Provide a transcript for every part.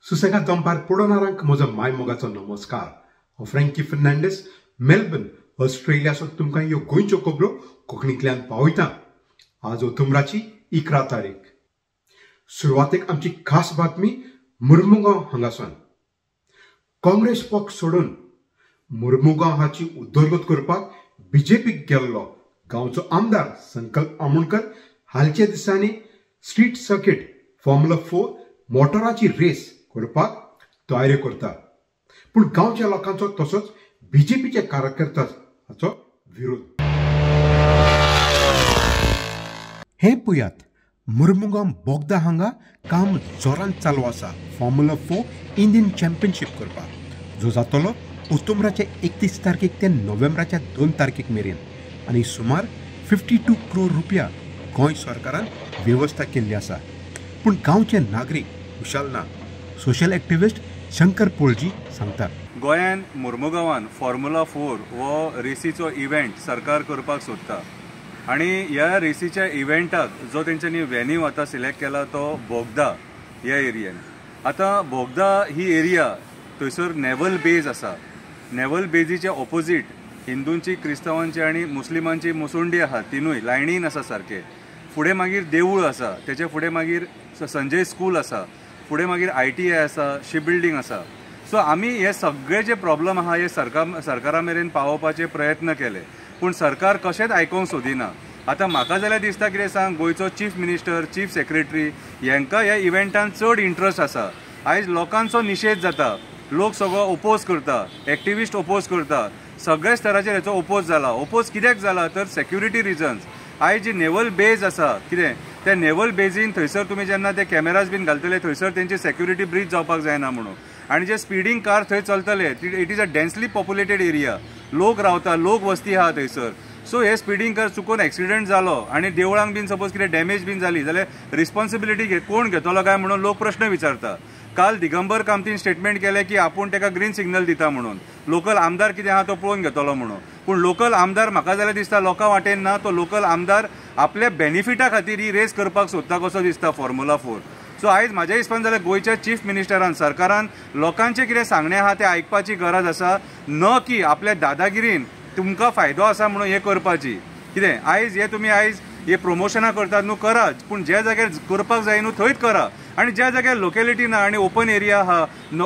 सुसेगाद दंपार पडोवणाऱ्यांक म्हजो मायमोगाचो नमस्कार. हांव फ्रँकी फर्नांडीस, मेलबर्न, ऑस्ट्रेलियासून तुमकां ह्यो गोंयच्यो खबरो कोंकणींतल्यान पावयतां. आज ओतुंबराची 11 तारीख. सुरवातेक आमची खास बातमी मुर्मुगांव हांगासून. काँग्रेस पक्ष सोडून मुर्मुगांव हाची उदरगत करपाक बीजेपीक गेल्लो गांवचो आमदार संकल्प आमोणकर हालच्या दिसांनी स्ट्रीट सर्किट फॉर्म्युला 4 मोटराची रेस करपाक तयारी करता. पूण गांवच्या लोकांचो तसोच बीजेपीच्या कार्यकर्त्यांचो विरोध. हे पळयात, मुर्मुगांव बोगदा हांगा काम जोरान चालू आसा फॉर्म्युला 4 इंडियन चॅम्पियनशीप करपाक, जो जातलो ऑक्टोबराच्या 31 तारखेक ते नोव्हेंबराच्या 2 तारखेक मेरेन, आनी सुमार 52 करोड रुपया गोंय सरकारान वेवस्था केल्ली आसा. पूण गांवचे नागरीक खुशाल ना. सोशल एक्टिविस्ट शंकर पोळजी सांगतात. गोंयान मुर्मुगांवान फॉर्म्युला 4 हो रेसीचो इव्हेंट सरकार करपाक सोदता आनी ह्या रेसीच्या इव्हेंटाक जो तेंच्यांनी वेन्यू आतां सिलेक्ट केला तो बोगदा ह्या एरियेन. आतां बोगदा ही एरिया थंयसर नेवल बेज आसा. नेवल बेजीच्या ऑपोजीट हिंदूंची, क्रिस्तांवांची आनी मुस्लिमांची मुसुंडी आहा, तिनूय लायणीन आसा सारखे. फुडें मागीर देवूळ आसा, तेचे फुडें मागीर संजय स्कूल आसा, फुडें मागीर ITI आसा, शिप बिल्डींग आसा. सो आमी हे सगळे जे प्रॉब्लम आहा हे सरकारा मेरेन पावोवपाचे प्रयत्न केले, पूण सरकार कशेंच आयकूंक सोदिना. आतां म्हाका जाल्यार दिसता कितें सांग, गोंयचो चीफ मिनिस्टर, चीफ सेक्रेटरी हांकां ह्या इव्हेंटान चड इंट्रस्ट आसा. आयज लोकांचो निशेध जाता, लोक सगळो ओपोज करता, एक्टिविस्ट ओपोज करता, सगळ्या स्तराचेर हेचो ओपोज जाला. ओपोज कित्याक जाला तर सेक्युरिटी रिजन्स. आयज जी नेवल बेज आसा कितें त्या नेवल बेजीन थंयसर तुमी जेन्ना ते कॅमेराज बीन घालतले थंयसर तेंची सेक्युरिटी ब्रीच जावपाक जायना म्हणून. आनी जे स्पिडींग कार थंय चलतले, it is a densely populated area, लोक रावता, लोक वस्ती आहा थंयसर. सो हे स्पिडींग कार चुकून एक्सिडेंट जालो आनी देवळांक बीन सपोज कितें डॅमेज बीन जाली जाल्यार रिस्पॉन्सिबिलिटी कोण घेतलो काय म्हणून लोक प्रश्न विचारता. काल दिगंबर कामतीन स्टेटमेंट केलें की आपूण ताका ग्रीन सिग्नल दिता म्हणून, लोकल आमदार कितें आहा तो पळोवन घेतलो म्हणून. पूण लोकल आमदार म्हाका जाल्यार दिसता लोकां वाटेन ना, तो लोकल आमदार आपल्या बेनिफिटा खातीर ही रेस करपाक सोदता कसो दिसता फॉर्म्युला 4. सो आयज म्हाज्या हिसपान जाल्यार गोंयच्या चीफ मिनिस्टरान, सरकारान लोकांचें कितें सांगणें आहा तें आयकपाची गरज आसा, न की आपल्या दादागिरीन तुमकां फायदो आसा म्हणून हें करपाची. कितें आयज हे तुमी आयज हे प्रमोशनां करतात न्हू, करा, पूण ज्या जाग्यार करपाक जाय न्हू थंयच करा. आनी ज्या जाग्यार लोकेलिटी ना आनी ओपन एरिया आहा,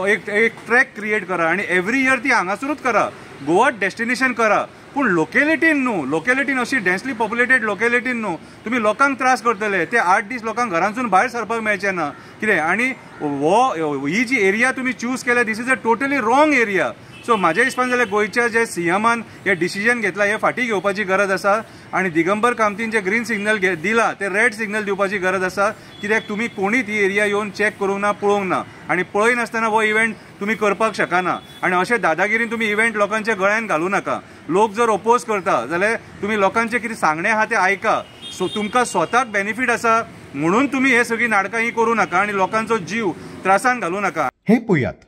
एक ट्रॅक क्रिएट करा आनी एवरी इयर ती हांगासरूच करा, गोवा डेस्टिनेशन करा. पूण लोकेलिटीन अशी डेन्सली पॉप्युलेटेड लोकेलिटीन न्हू तुमी लोकांक त्रास करतले. ते 8 दीस लोकांक घरांतसून भायर सरपाक मेळचें ना कितें. आनी ही जी एरिया तुमी चूज केल्या, this is a totally wrong area. So म्हाज्या हिसपान जाल्यार गोंयच्या जे CMान हे डिसिजन घेतला हे फाटीं घेवपाची गरज आसा. आनी दिगंबर कामतीन जे ग्रीन सिग्नल दिला ते रेड सिग्नल दिवपाची गरज आसा. कित्याक तुमी कोणीच ही एरिया येवन चॅक करूंक ना, पळोवंक ना, आनी पळय नासतना हो इव्हेंट तुमी करपाक शकना. आनी अशें दादागिरीन तुमी इव्हेंट लोकांच्या गळ्यान घालूं नाका. लोक जर ओपोज करता जाल्यार तुमी लोकांचें कितें सांगणें आहा तें आयका. सो तुमकां स्वताक बेनिफीट आसा म्हणून तुमी हे सगळी नाटकां ही करूं नाका आनी लोकांचो जीव त्रासान घालूं नाका. हे पळयात,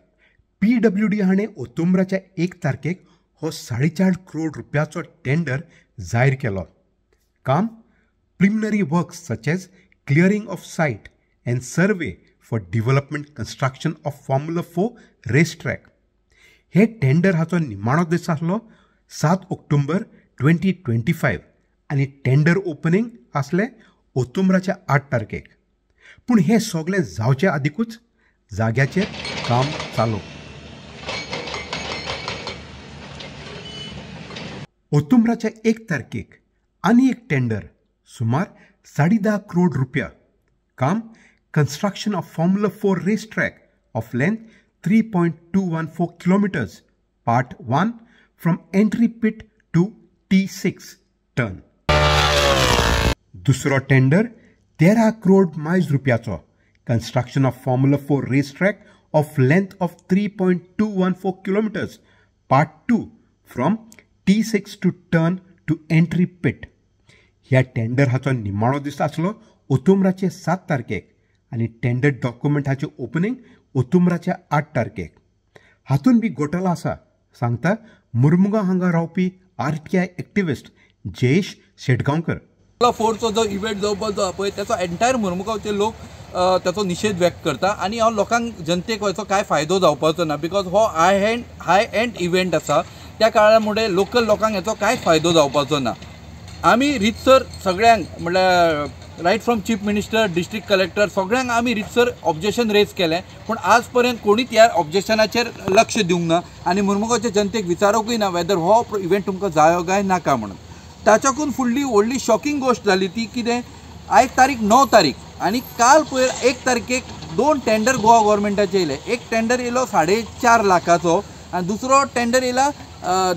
PWD हाणें ऑक्टोबराच्या 1 तारखेक हो 4.5 करोड रुपयाचो टेंडर जाहीर केलो. काम preliminary works such as clearing of site and survey for development construction of formula 4 race track. हे टेंडर हाचो निमाणो दीस आसलो 7 ऑक्टोबर 2025 आनी टेंडर ओपनिंग आसलें ऑक्टोबराच्या 8 तारखेक. पूण हें सगळें जावचे आदींकूच जाग्याचेर काम चालू. ऑक्टोबराच्या 1 तारखेक आनी एक टेंडर सुमार 10.5 करोड रुपया. काम construction of formula 4 race track of length 3.214 kilometres, part 1 from entry pit to T6 turn. दुसरो टेंडर 13 करोड मायज रुपयाचो. Construction of formula 4 race track of length of 3.214 kilometres, part 2 from T6 to turn to entry pit. ह्या tender हाचो निमाणो दीस आसलो ऑक्टोबराचे 7 तारखेक आनी tender document हाचें ओपनिंग ऑक्टोबराच्या 8 तारखेक. हातून बी घोटाळो आसा सांगता मुर्मुगांव हांगा रावपी RTI एक्टिविस्ट जयेश शेटगांवकर. 4 जो इव्हेंट जावपाचो पळय त्याचो एंटायर मुर्मुगांवचे लोक ताचो निशेध व्यक्त करता आनी हांव लोकांक जनतेक हेचो कांय फायदो जावपाचो ना बिकॉज हो हाय एंड इव्हेंट आसा त्या काळा मुळे लोकल लोकांक हेचो कांयच फायदो जावपाचो ना. आमी रितसर सगळ्यांक म्हणल्यार right from chief minister district collector सगळ्यांक आमी रितसर ऑब्जेक्शन रेज केलें पूण आज पर्यंत कोणीच ह्या ऑब्जेक्शनाचेर लक्ष दिवंक ना आनी मुर्मुगांवच्या जनतेक विचारूंकय ना वेदर हो इव्हेंट तुमकां जायो काय नाका म्हणून. ताच्याकून फुडली व्हडली शॉकिंग गोश्ट जाली ती कितें आयज तारीख 9 तारीख आनी काल पयर 1 तारखेक 2 टेंडर गोवा गव्हर्मेंटाचे येयले. एक टेंडर येयलो 4.5 लाखाचो आनी दुसरो टेंडर येयला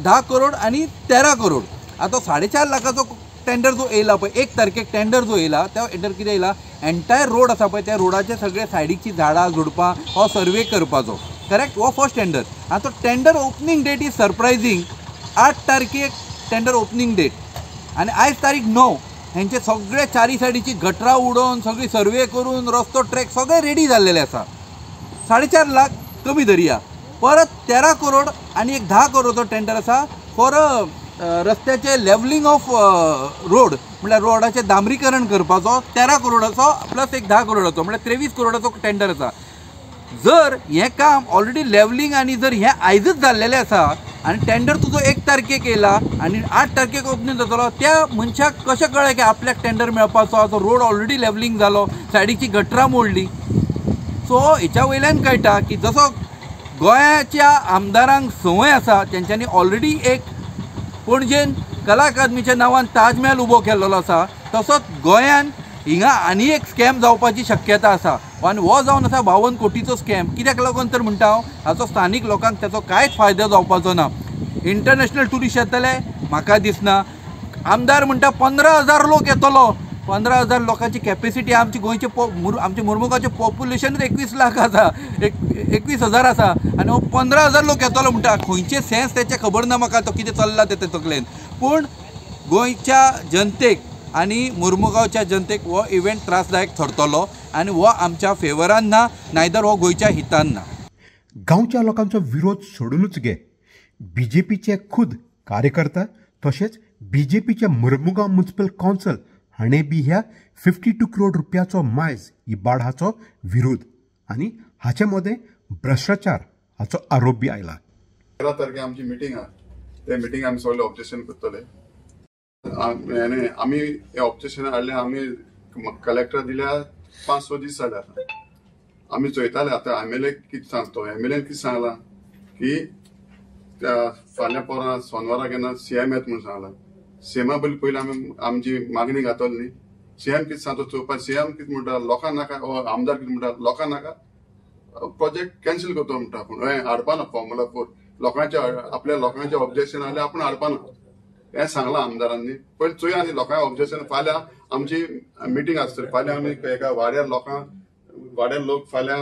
10 करोड आनी 13 करोड. आतां 4.5 लाखाचो टेंडर जो येयला पळय 1 तारखेक टेंडर जो येयला त्या टेंडर कितें येयला एंटायर रोड आसा पळय त्या रोडाचे सगळे सायडीची झाडां झुडपां हो सर्वे करपाचो करेक्ट. हो फर्स्ट टेंडर आनी तो टेंडर ओपनिंग डेट इज सरप्रायझींग 8 तारखेक टेंडर ओपनिंग डेट आनी आयज तारीख 9 हेंचे सगळे चारी सायडीची गटरां उडोवन सगळी सर्वे करून रस्तो ट्रॅक सगळे रेडी जाल्लेले आसा. 4.5 लाख कमी धरया परत 13 करोड आनी एक 10 करोडचो टेंडर आसा फॉर रस्त्याचे लेवलिंग ऑफ रोड म्हळ्यार रोडाचें डांबरीकरण करपाचो 13 करोडाचो प्लस एक 10 करोडाचो म्हळ्यार 23 करोडाचो टेंडर आसा. जर हें काम ऑलरेडी लेवलिंग आनी जर हें आयजच जाल्लेलें आसा आनी टेंडर तुजो 1 तारखेक येयला आनी 8 तारखेक ओपनिंग जातलो त्या मनशाक कशें कळ्ळें की आपल्याक टेंडर मेळपाचो तो रोड ऑलरेडी लेवलिंग जालो सायडीची गटरां मोडली. सो हेच्या वयल्यान कळटा की जसो गोंयाच्या आमदारांक संवय आसा तेंच्यांनी ऑलरेडी एक पणजेन कला अकादमीच्या नांवान ताजमहल उबो केल्लो आसा तसोच गोंयान हिंगा आनी एक स्कॅम जावपाची शक्यता आसा आनी हो जावन आसा 52 कोटीचो स्कॅम. कित्याक लागून तर म्हणटा हांव हाचो स्थानीक लोकांक ताचो कांयच फायदो जावपाचो ना. इंटरनॅशनल ट्युरिस्ट येतले म्हाका दिसना. आमदार म्हणटा 15,000 लोक येतलो. 15,000 लोकांची कॅपेसिटी आमची गोंयचे आमचे मुर्मुगांवचें पॉप्युलेशनूच 21 लाख आसा 21,000 आसा आनी हो 15,000 लोक येतलो म्हणटा. खंयचे सेन्स तेचे खबर ना म्हाका तो कितें चल्ला ते तकलेन. पूण गोंयच्या जनतेक आनी मुर्मुगांवच्या जनतेक हो इव्हेंट त्रासदायक ठरतलो आनी हो आमच्या फेवरान ना नायदर हो गोंयच्या हितान ना. गांवच्या लोकांचो विरोध सोडूनच घे बीजेपीचे खुद कार्यकर्ता तशेंच बीजेपीचे मुर्मुगांव म्युनिसिपल कावन्सिल हाणें बी ह्या 52 करोड रुपयाचो मायज इबाडाचो विरोध आनी हाचे मदें भ्रश्टाचार हाचो आरोप बी आयला. 13 तारखेक आमची मिटींग आहा ते मिटींग आमी सगळे ऑब्जेक्शन करतले आमी हे ऑब्जेक्शन हाडले. आमी कलेक्टर दिल्या 5-6 दीस जाले आतां. आमी चोयताले आतां एमएलए कितें सांगतो. एमएलएन कितें सांगलां की फाल्यां पोरां सोनवारा केन्ना सीएम येता म्हणून सांगलां. सीएमा पयलीं आमी आमची मागणी घातली न्ही. सीएम कितें सांगतो चोवपा. सीएम कितें म्हणटा लोकांक नाका आमदार कितें म्हणटा लोकांक नाका प्रोजेक्ट कॅन्सल करतो म्हणटा. पूण हें हाडपाना फॉर्म्युला 4 लोकांच्या आपल्या लोकांचे ऑब्जेक्शन आसले आपूण हाडपाना हें सांगलां आमदारांनी. पयलीं चोया न्ही लोकांचे ऑब्जेक्शन. फाल्यां आमची मिटींग आसतली. फाल्यां आमी एका वाड्यार लोक फाल्यां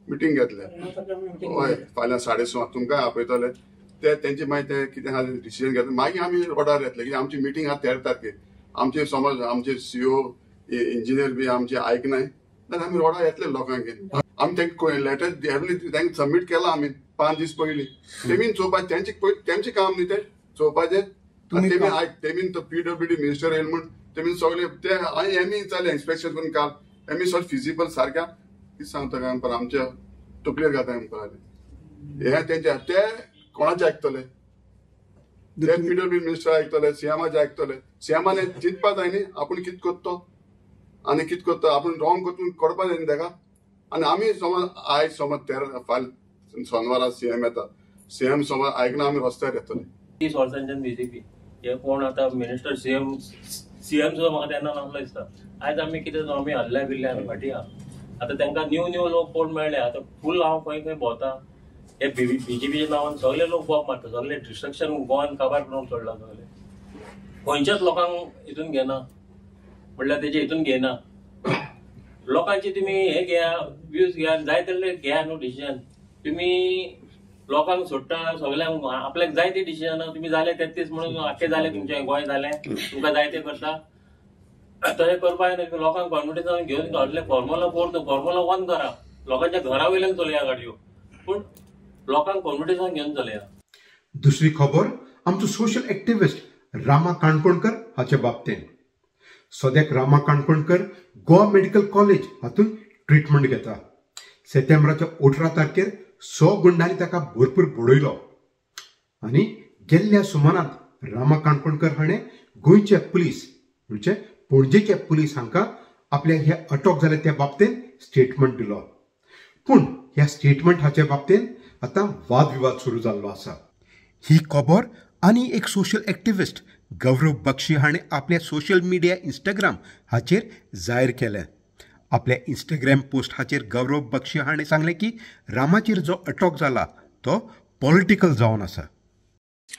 मिटींग घेतले. हय फाल्यां 6:30 तुमकां आपयतले ते तेंचे मागीर ते कितें आहा डिसिजन घेतले मागीर आमी रोडार येतले. कित्याक आमची मिटींग आहा 13 तारखेक. आमचे समज आमचे सीओ इंजिनियर बी आमचे आयकनाय जाल्यार आमी रोडार येतले लोकांक घेवन. आमी तेंका लेटर तेंका सबमीट केला आमी 5 दीस पयलीं. तेमीन चोवपाचें तेंचें काम न्ही तें चोवपाचें. तेमीन तो PWD मिनिस्टर येयल म्हूण तेमीन सगळे ते एमी जालें इन्स्पेक्शन करून काल एमी सगळें फिजिबल सारक्या कितें सांगता काय म्हणपाक आमच्या तकलेर घाता म्हणपाक हे तेंचे ते कोणाचे आयकतले. ते PWD मिनिस्टर आयकतले सीएमाचे आयकतले. सीएमाने चिंतपा जाय न्ही आपूण कितें करतो आनी कितें करता आपूण रॉंग करून करपा जाय न्ही तेका. आनी आमी समज आयज समज 13 फाल्यां सोनवारा सीएम येता. सीएम समज आयकना आमी रस्त्यार येतले. 30 वर्सांच्यान बीजेपी हे कोण आता मिनिस्टर सीएम सुद्धा म्हाका तेन्ना नासलो दिसता. आयज आमी कितें आमी हल्ल्या बिल्ल्या आमी फाटी आहा. आतां तांकां न्यू लोक कोण मेळ्ळे. आतां फूल हांव खंय भोंवता हे बीजेपीच्या नांवान सगळे लोक बॉब मारता. सगळे डिस्ट्रक्शन गोंयान काबार करून सोडला. सगळे खंयच्याच लोकांक हितून घेना म्हणल्यार तेजे हितून घेना. लोकांची तुमी हे घेया व्ह्यूज घेया जाय तसले घेया न्हू डिसिजन. तुमी लोकांक सोडटा सगळ्यांक आपल्याक जाय ते डिसिजन तुमी जाले 33 म्हणून आख्खे जाले तुमचे गोंय जालें तुमकां जाय ते करता. तशें करपा जायना. लोकांक कॉन्फिडन्सान घेवन हाडले फॉर्म्युला 4 फॉर्म्युला 1 करा. लोकांच्या घरा वयल्यान चलया गाडयो पूण लोकांक कॉन्फिडन्सान घेवन चलया. दुसरी खबर आमचो सोशल एक्टिविस्ट रामा काणकोणकर हाचे बाबतींत. सद्याक रामा काणकोणकर गोवा मेडिकल कॉलेज हातून ट्रिटमेंट घेता. सप्टेंबराच्या 18 तारखेर 100 गुंडांनी ताका भरपूर बडयलो आनी गेल्ल्या सुमारांत रामा काणकोणकर हाणें गोंयचे पुलीस म्हणजे पणजेचे पुलीस हांकां आपल्या हे अटक जाले त्या बाबतींत स्टेटमेंट दिलो. पूण ह्या स्टेटमेंट हाचे बाबतींत आतां वादविवाद सुरू जाल्लो आसा. ही खबर आनी एक सोशल एक्टिविस्ट गौरव बक्षी हाणें आपल्या सोशल मिडिया इंस्टाग्राम हाचेर जाहीर केलें. आपल्या इंस्टाग्राम पोस्ट हाचेर गौरव बक्षी हाणें सांगलें की रामाचेर जो अटक जाला तो पॉलिटिकल जावन आसा.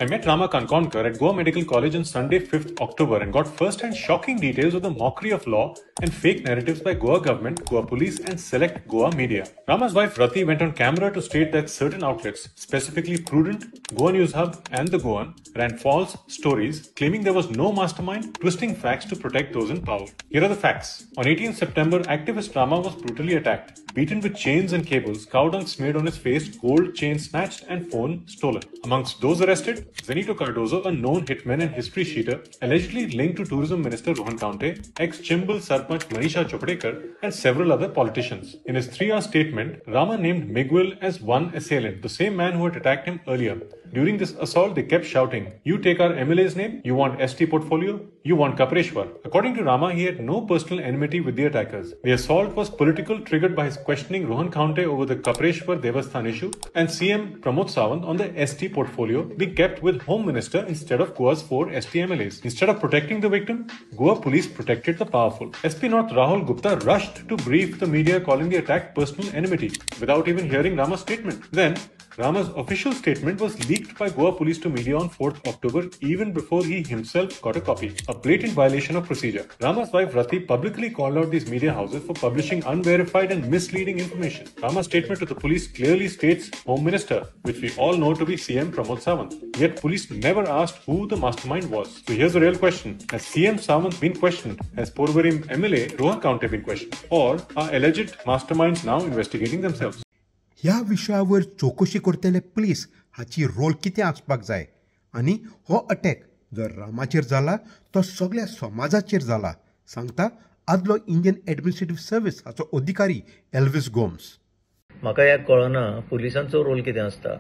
I met Rama Kankonkar at Goa Medical College on Sunday 5th October and got first-hand shocking details of the mockery of law and fake narratives by Goa government, Goa police and select Goa media. Rama's wife Rati went on camera to state that certain outlets, specifically Prudent, Goa News Hub and The Goan, ran false stories claiming there was no mastermind twisting facts to protect those in power. Here are the facts. On 18th September, activist Rama was brutally attacked, beaten with chains and cables, cow dung smeared on his face, gold chain snatched and phone stolen. Amongst those arrested, Zenito Cardozo, a known hitman and history sheeter, allegedly linked to Tourism Minister Rohan Kaunte, ex-Chimbal Sarpanch Manisha Chopdekar, and several other politicians. In his 3-hour statement, Rama named Miguel as one assailant, the same man who had attacked him earlier. During this assault, they kept shouting, "You take our MLA's name? You want ST portfolio? You want Kapreshwar?" According to Rama, he had no personal enmity with the attackers. The assault was political, triggered by his questioning Rohan Kaunte over the Kapreshwar Devasthan issue and CM Pramod Sawant on the ST portfolio being kept with Home Minister instead of Goa's 4 ST MLAs. Instead of protecting the victim, Goa police protected the powerful. SP North Rahul Gupta rushed to brief the media, calling the attack personal enmity without even hearing Rama's statement. Then, Rama's official statement was leaked by Goa police to media on 4th October even before he himself got a copy. A blatant violation of procedure. Rama's wife Rati publicly called out these media houses for publishing unverified and misleading information. Rama's statement to the police clearly states Home Minister, which we all know to be CM Pramod Sawant. Yet police never asked who the mastermind was. So here's the real question. Has CM Sawant been questioned? Has Porvorim MLA Rohan Kaunte been questioned? Or are alleged masterminds now investigating themselves? ह्या विशयावर चौकशी करतले police हाची role कितें आसपाक जाय आनी हो attack जर रामाचेर जाला तो सगळ्या समाजाचेर जाला सांगता आदलो इंडियन एडमिनिस्ट्रेटिव्ह सर्व्हिस हाचो अधिकारी एल्विस गोम्स. म्हाका हें कळना पुलिसांचो रोल कितें आसता.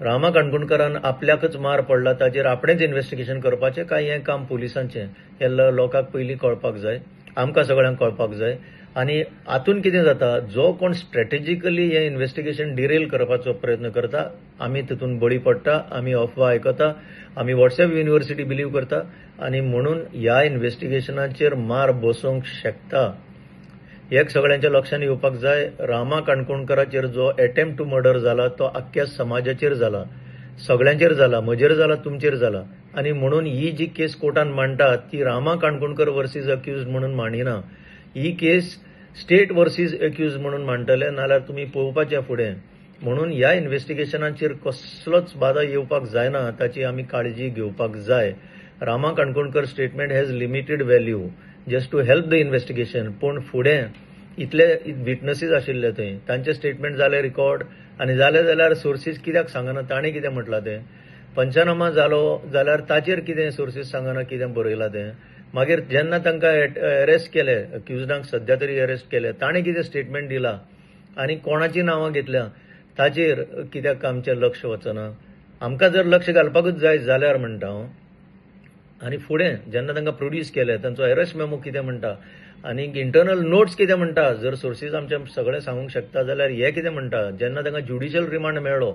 रामा काणकोणकरान आपल्याकच मार पडला ताचेर आपणेच इन्व्हेस्टिगेशन करपाचें काय हें काम पुलिसांचें हें लोकांक पयलीं कळपाक जाय, आमकां सगळ्यांक कळपाक जाय. आनी हातून कितें जाता, जो कोण स्ट्रॅटेजिकली हें इन्व्हेस्टिगेशन डिरेल करपाचो प्रयत्न करता आमी तितून बळी पडटा, आमी अफवा आयकता, आमी व्हॉट्सएप युनिव्हर्सिटी बिलीव करता आनी म्हणून ह्या इन्व्हेस्टिगेशनाचेर मार बसूंक शकता. एक सगळ्यांच्या लक्षांत येवपाक जाय, रामा काणकोणकराचेर जो अटेम्प्ट टू मर्डर जाला तो आख्ख्या समाजाचेर जाला, सगळ्यांचेर जाला, म्हजेर जाला, तुमचेर जाला. आनी म्हणून ही जी केस कोर्टान मांडटा ती रामा काणकोणकर वर्सीस अक्युज्ड म्हणून मांडिना, ही केस स्टेट वर्सीस अक्युज्ड म्हणून मांडटले, नाल्यार तुमी पळोवपाचें फुडें. म्हणून ह्या इन्व्हेस्टिगेशनाचेर कसलोच बाधा येवपाक जायना, ताची आमी काळजी घेवपाक जाय. Rama Kankonkar statement has limited value just to help the investigation. पूण फुडें इतले विटनसीस आशिल्ले थंय, तांचे स्टेटमेंट जाले रिकॉर्ड आनी जाले जाल्यार सोर्सीस कित्याक सांगना, ताणें कितें म्हटलां तें. पंचनामा जालो जाल्यार ताचेर कितें सोर्सीस सांगना, कितें बरयलां तें. मागीर जेन्ना तांकां अरेस्ट केले, अक्युज्डांक सध्या तरी अरेस्ट केले, ताणें कितें स्टेटमेंट दिला आनी कोणाची नांवां घेतल्या ताचेर कित्याक आमचें लक्ष वचना. आमकां जर लक्ष घालपाकूच जाय जाल्यार म्हणटा हांव. आनी फुडें जेन्ना तांकां प्रोड्यूस केले तांचो अरेस्ट मेमो कितें म्हणटा आनी इंटरनल नोट्स कितें म्हणटा, जर सोर्सीस आमचे सगळें सांगूंक शकता जाल्यार हे कितें म्हणटा. जेन्ना तांकां ज्युडिशियल रिमांड मेळ्ळो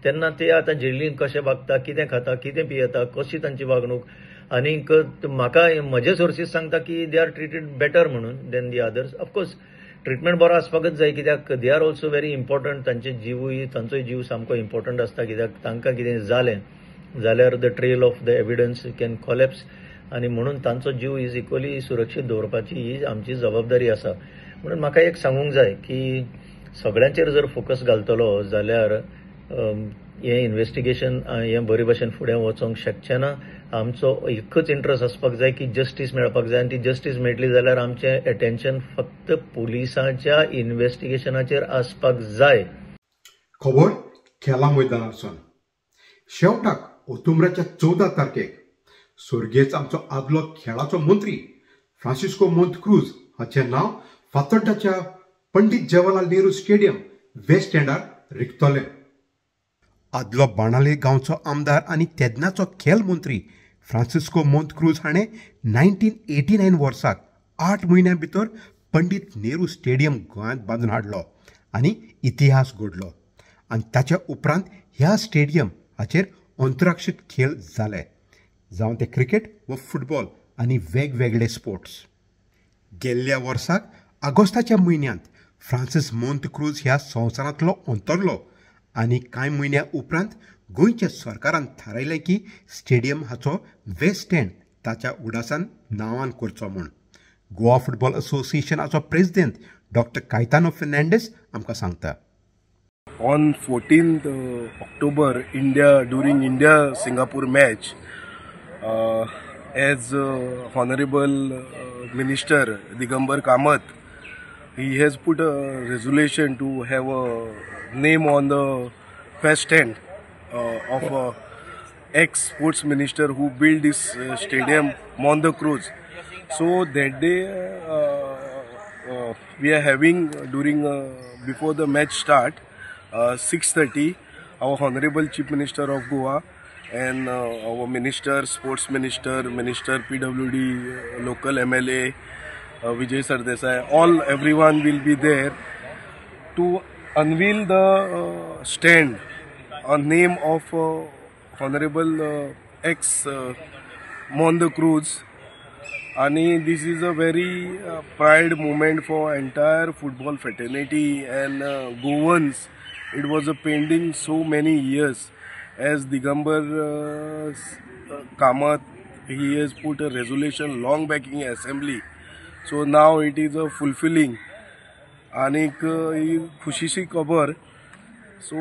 तेन्ना ते आतां जेलींत कशें वागता, कितें खाता, कितें पियेता, कशी तांची वागणूक. आनीक म्हाका म्हजे सोर्सीस सांगता की दे आर ट्रिटेड बेटर म्हणून than the others. Of course treatment बरो आसपाकच जाय, कित्याक they are also very important. तांचे जिवूय, तांचोय जीव सामको इम्पॉर्टंट आसता, कित्याक तांकां कितें जालें जाल्यार the trail of the evidence can collapse आनी म्हणून तांचो जीव इज इक्वली सुरक्षीत दवरपाची ही आमची जबाबदारी आसा. म्हणून म्हाका एक सांगूंक जाय की सगळ्यांचेर जर फोकस घालतलो जाल्यार हें इन्व्हेस्टिगेशन हें बरे भशेन फुडें वचोंक शकचें ना. आमचो एकच इंट्रस्ट आसपाक जाय की जस्टीस मेळपाक जाय, आनी ती जस्टीस मेळटली जाल्यार आमचें अटेन्शन फक्त पुलिसांच्या इन्व्हेस्टिगेशनाचेर आसपाक जाय. खबर खेळा मैदानारसून शेवटाक ऑक्टोबराच्या 14 तारखेक सुर्गेच आमचो आदलो खेळाचो मंत्री फ्रांसिस्को मोंत क्रूज हाचें नांव फातोड्डाच्या पंडित जवाहरलाल नेहरू स्टेडियम वेस्ट एंडार रिक्तले. आदलो बाणावले गांवचो आमदार आनी तेन्नाचो खेल मंत्री फ्रांसिस्को मोंतक्रूज हाणें 1989 वर्साक 8 म्हयन्यां भितर पंडित नेहरू स्टेडियम गोंयांत बांदून हाडलो आनी इतिहास घडलो. आनी ताच्या उपरांत ह्या स्टेडियम हाचेर अंतराक्षरीत खेळ जाले, जावं ते क्रिकेट वा फुटबॉल आनी वेगवेगळे स्पोर्ट्स. गेल्ल्या वर्साक ऑगस्टाच्या म्हयन्यांत फ्रांसीस मोंतक्रूज ह्या संवसारांतलो अंतरलो आनी कांय म्हयन्या उपरांत गोंयच्या सरकारान थारायलें की स्टेडियम हाचो वेस्ट एंड ताच्या उडासान नांवान करचो म्हूण. गोवा फुटबॉल असोसिएशनाचो प्रेसिडेंट डॉक्टर कायतानो फेर्नांडीस आमकां सांगता. On 14th October, during India-Singapore match, as Honorable Minister Digambar Kamath, he has put a resolution to have a name on the west end of ex-sports minister who built this stadium, Montecruz. So that day we are having before the match start, 6:30, our Honorable Chief Minister of Goa and our Minister, Sports Minister PWD, local MLA, Vijay Sardesai, everyone will be there to unveil the stand, a name of Honorable ex-Montecruz. And this is a very pride moment for entire football fraternity and Goans. It was a pending so many years. As Digambar Kamath, he has put a resolution long back in assembly. So now it is a fulfilling. आणि खुशीची खबर. So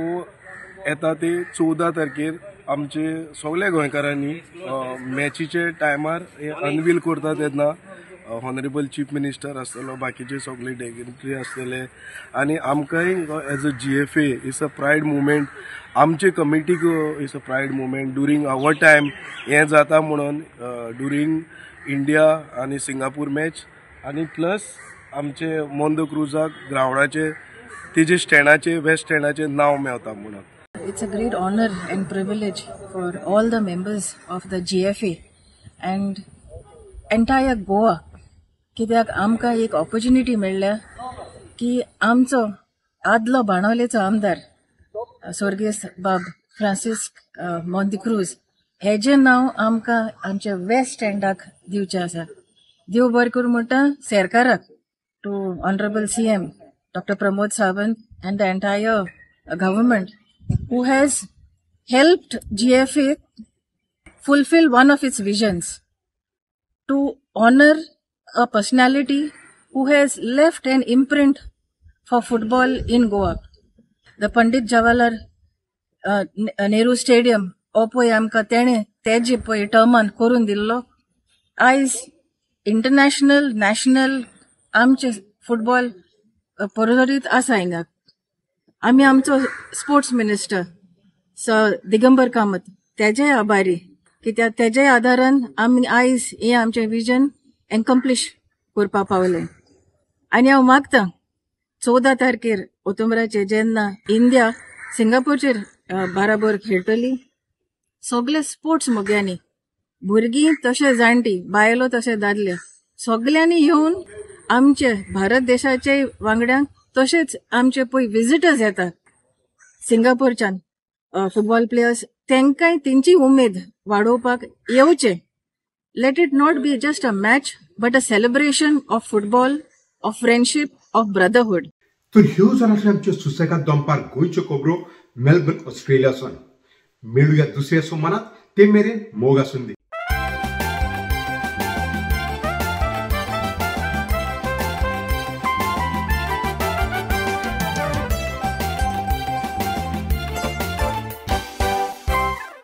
येता ते 14 तारखेर आमचे सगळ्या गोंयकारांनी मॅचीचे टायमार unveil करता तेन्ना हॉनरेबल चीफ मिनिस्टर आसतलो, बाकीचे सगळे डिग्नेटरी आसतले आनी आमकांय as a GFA is a proud moment. आमचे कमिटीक is a proud moment during our time हें जाता म्हणून ड्युरींग इंडिया आनी सिंगापूर मॅच आनी प्लस आमचे मोंतक्रूजाक ग्रावंडाचे तेजे स्टँडाचे वेस्ट स्टँडाचे नांव मेवता म्हणून. It's a great honor and privilege for all the members of the GFA and entire Goa कित्याक आमकां एक ऑपॉर्च्युनिटी मेळ्ळ्या की आमचो आदलो बाणावलेचो आमदार स्वर्गीय बाब फ्रांसीस मोंतक्रूज हेजें नांव आमकां आमच्या वेस्ट स्टँडाक दिवचें आसा. देव बरें करूं म्हणटा सरकाराक, to honourable CM Dr. Pramod Sawant and the entire government who has helped GFA fulfill one of its visions to honor a personality who has left an imprint for football in Goa. The Pandit Jawaharlal Nehru Stadium हो पळय आमकां तेजे पळय टर्मान करून दिल्लो. आयज international national आमचे football परजोरीत आसा हिंगा. आमी आमचो स्पोर्ट्स मिनिस्टर दिगंबर कामत तेजे आभारी कित्याक तेजे आदारान आमी आयज हें आमचें विजन एनकम्प्लीश करपा पावले. आनी हांव मागतां 14 तारखेर ऑक्टोबराचेर जेन्ना इंडिया सिंगापूरचेर बाराबर खेळटली, सगळे स्पोर्ट्स मोग्यांनी भुरगीं तशें जाणटी बायलो तशें दादले सगळ्यांनी येवन आमचे भारत देशाचे वांगड्यांक तशेंच आमचे पळय विजिटर्स येतात सिंगापूरच्यान फुटबॉल प्लेयर्स, तांकांय तेंची उमेद वाडोवपाक येवचे. Let it not be just a match but a celebration of football, of friendship, of brotherhood. तर ह्यो जाल्यार आमच्यो सुसेगाद दनपार गोंयच्यो खबरो मेलबर्न ऑस्ट्रेलियासून. मेळुया दुसऱ्या सोमारात. ते मेरेन मोग आसून दी.